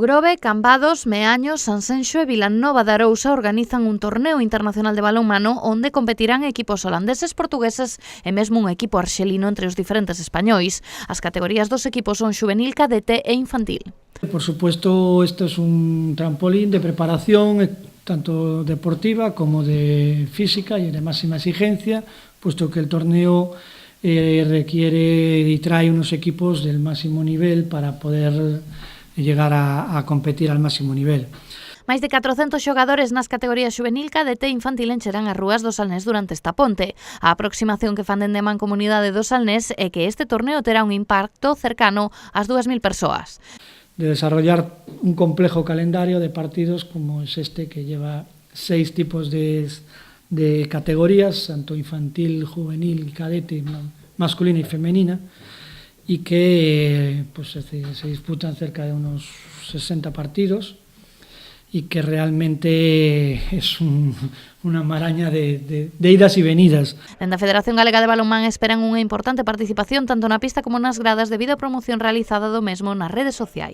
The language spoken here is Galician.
Grove, Cambados, Meaño, Sanxenxo e Vilanova de Arousa organizan un torneo internacional de balonmano onde competirán equipos holandeses, portugueses e mesmo un equipo arxelino entre os diferentes españois. As categorías dos equipos son xuvenil, cadete e infantil. Por supuesto, esto es un trampolín de preparación tanto deportiva como de física y de máxima exigencia, puesto que el torneo requiere y trae unos equipos del máximo nivel para poder llegar a competir al máximo nivel. Máis de 400 xogadores nas categorías xuvenil, cadete e infantil encherán as rúas do Salnés durante esta ponte. A aproximación que fan dende a Mancomunidade do Salnés é que este torneo terá un impacto cercano ás 2.000 persoas. De desarrollar un complejo calendario de partidos como es este, que lleva 6 tipos de categorías, tanto infantil, juvenil, cadete, masculina y femenina, y que pues, se disputan cerca de unos 60 partidos y que realmente es unha maraña de idas e venidas. Dende a Federación Galega de Balonmán esperan unha importante participación tanto na pista como nas gradas debido á promoción realizada do mesmo nas redes sociais.